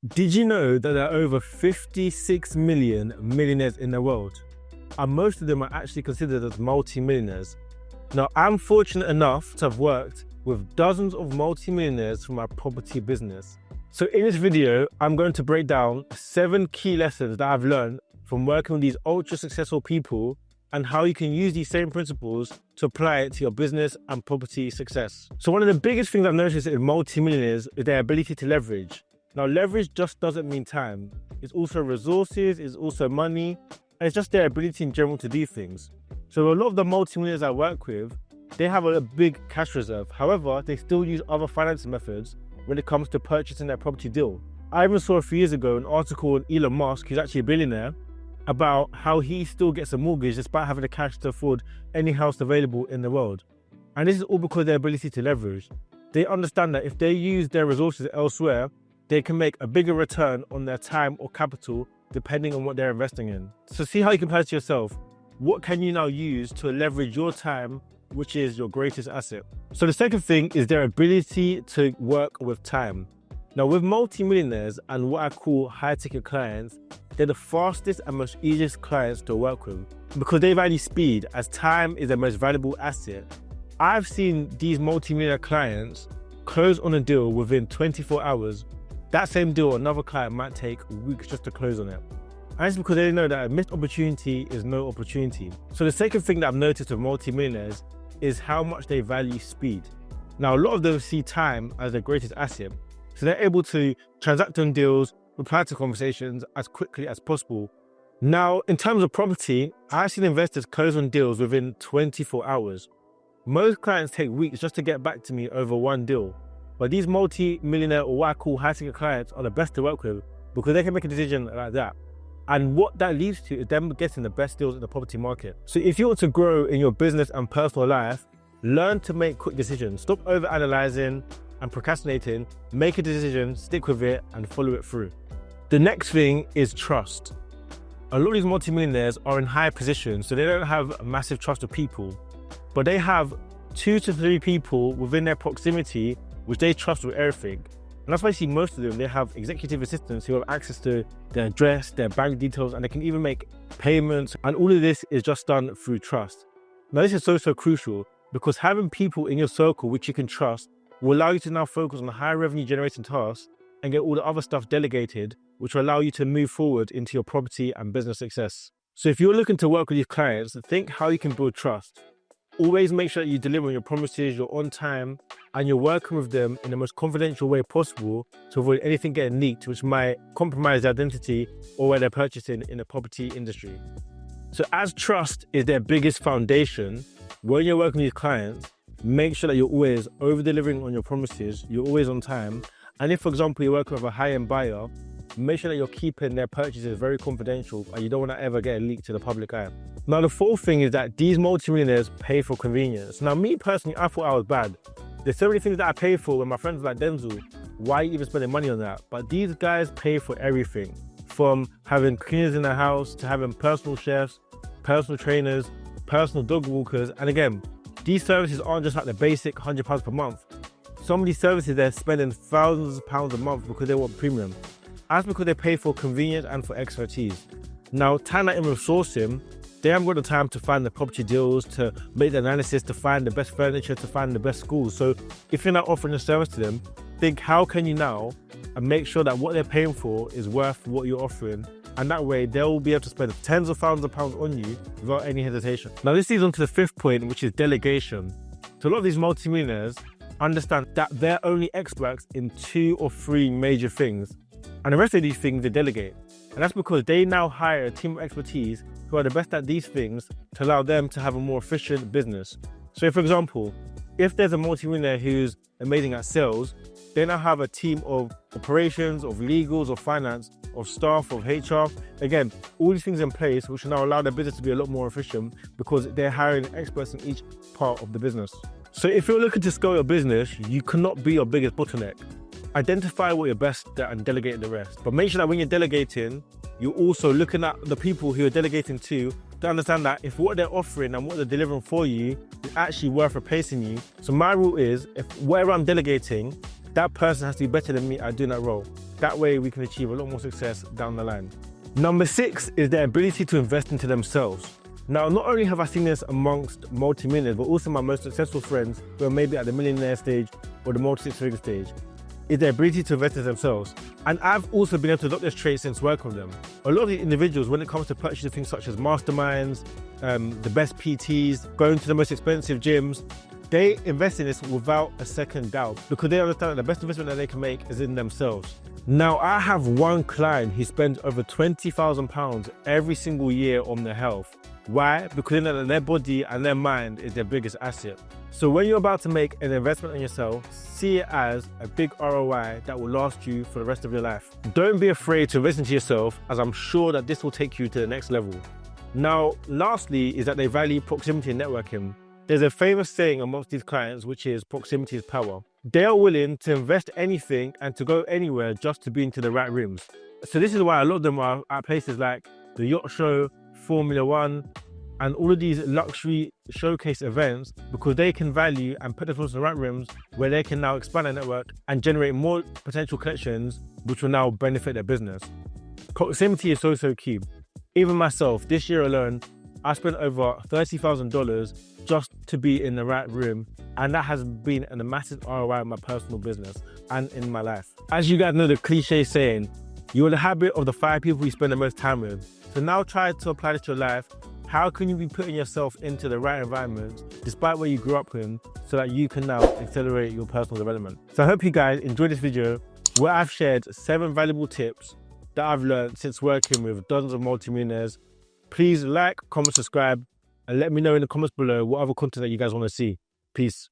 Did you know that there are over 56 million millionaires in the world? And most of them are actually considered as multi-millionaires. Now, I'm fortunate enough to have worked with dozens of multi-millionaires from my property business. So in this video, I'm going to break down 7 key lessons that I've learned from working with these ultra successful people and how you can use these same principles to apply it to your business and property success. So one of the biggest things I've noticed in multi-millionaires is their ability to leverage. Now, leverage just doesn't mean time. It's also resources, it's also money, and it's just their ability in general to do things. So a lot of the multi-millionaires I work with, they have a big cash reserve. However, they still use other financing methods when it comes to purchasing their property deal. I even saw a few years ago an article on Elon Musk, who's actually a billionaire, about how he still gets a mortgage despite having the cash to afford any house available in the world. And this is all because of their ability to leverage. They understand that if they use their resources elsewhere, they can make a bigger return on their time or capital depending on what they're investing in. So see how you compare to yourself. What can you now use to leverage your time, which is your greatest asset? So the second thing is their ability to work with time. Now, with multi-millionaires and what I call high-ticket clients, they're the fastest and most easiest clients to work with because they value speed, as time is their most valuable asset. I've seen these multi-millionaire clients close on a deal within 24 hours. That same deal, another client might take weeks just to close on it. And it's because they know that a missed opportunity is no opportunity. So the second thing that I've noticed with multi-millionaires is how much they value speed. Now, a lot of them see time as their greatest asset. So they're able to transact on deals, reply to conversations as quickly as possible. Now, in terms of property, I've seen investors close on deals within 24 hours. Most clients take weeks just to get back to me over one deal. But these multi-millionaire or what I call high-ticket clients are the best to work with because they can make a decision like that. And what that leads to is them getting the best deals in the property market. So if you want to grow in your business and personal life, learn to make quick decisions. Stop over-analyzing and procrastinating. Make a decision, stick with it, and follow it through. The next thing is trust. A lot of these multi-millionaires are in high positions, so they don't have a massive trust of people, but they have 2 to 3 people within their proximity which they trust with everything. And that's why you see most of them, they have executive assistants who have access to their address, their bank details, and they can even make payments. And all of this is just done through trust. Now, this is so crucial because having people in your circle which you can trust will allow you to now focus on the high revenue generating tasks and get all the other stuff delegated, which will allow you to move forward into your property and business success. So if you're looking to work with your clients, think how you can build trust. Always make sure that you deliver on your promises, you're on time, and you're working with them in the most confidential way possible to avoid anything getting leaked which might compromise their identity or where they're purchasing in the property industry. So as trust is their biggest foundation, when you're working with your clients, make sure that you're always over-delivering on your promises, you're always on time. And if, for example, you're working with a high-end buyer, make sure that you're keeping their purchases very confidential and you don't want to ever get a leak to the public eye. Now, the fourth thing is that these multi-millionaires pay for convenience. Now, me personally, I thought I was bad. There's so many things that I pay for when my friends are like, Denzel, why are you even spending money on that? But these guys pay for everything, from having cleaners in their house to having personal chefs, personal trainers, personal dog walkers. And again, these services aren't just like the basic £100 per month. Some of these services, they're spending thousands of pounds a month because they want premium. That's because they pay for convenience and for expertise. Now, tying that in with sourcing, they haven't got the time to find the property deals, to make the analysis, to find the best furniture, to find the best schools. So if you're not offering a service to them, think how can you now and make sure that what they're paying for is worth what you're offering. And that way they'll be able to spend tens of thousands of pounds on you without any hesitation. Now this leads on to the fifth point, which is delegation. So a lot of these multi-millionaires understand that they're only experts in 2 or 3 major things. And the rest of these things they delegate. And that's because they now hire a team of expertise who are the best at these things to allow them to have a more efficient business. So for example, if there's a multi-millionaire who's amazing at sales, they now have a team of operations, of legals, of finance, of staff, of HR. Again, all these things in place which will now allow their business to be a lot more efficient because they're hiring experts in each part of the business. So if you're looking to scale your business, you cannot be your biggest bottleneck. Identify what you're best at and delegate the rest. But make sure that when you're delegating, you're also looking at the people who you're delegating to understand that if what they're offering and what they're delivering for you is actually worth replacing you. So my rule is, if whatever I'm delegating, that person has to be better than me at doing that role. That way we can achieve a lot more success down the line. Number 6 is their ability to invest into themselves. Now, not only have I seen this amongst multi-millionaires, but also my most successful friends who are maybe at the millionaire stage or the multi-six-figure stage, is their ability to invest in themselves. And I've also been able to adopt this trait since working with them. A lot of the individuals, when it comes to purchasing things such as masterminds, the best PTs, going to the most expensive gyms, they invest in this without a second doubt because they understand that the best investment that they can make is in themselves. Now, I have one client who spends over £20,000 every single year on their health. Why? Because they know that their body and their mind is their biggest asset. So when you're about to make an investment in yourself, see it as a big ROI that will last you for the rest of your life. Don't be afraid to invest into yourself, as I'm sure that this will take you to the next level. Now, lastly, is that they value proximity and networking. There's a famous saying amongst these clients, which is proximity is power. They are willing to invest anything and to go anywhere just to be into the right rooms. So this is why a lot of them are at places like the Yacht Show, Formula One, and all of these luxury showcase events, because they can value and put themselves in the right rooms where they can now expand their network and generate more potential connections, which will now benefit their business. Proximity is so key. Even myself, this year alone, I spent over $30,000 just to be in the right room, and that has been a massive ROI in my personal business and in my life. As you guys know the cliche saying, you're the habit of the 5 people you spend the most time with. So now try to apply this to your life. How can you be putting yourself into the right environment despite where you grew up in, so that you can now accelerate your personal development? So I hope you guys enjoyed this video where I've shared 7 valuable tips that I've learned since working with dozens of multimillionaires. Please like, comment, subscribe, and let me know in the comments below what other content that you guys want to see. Peace.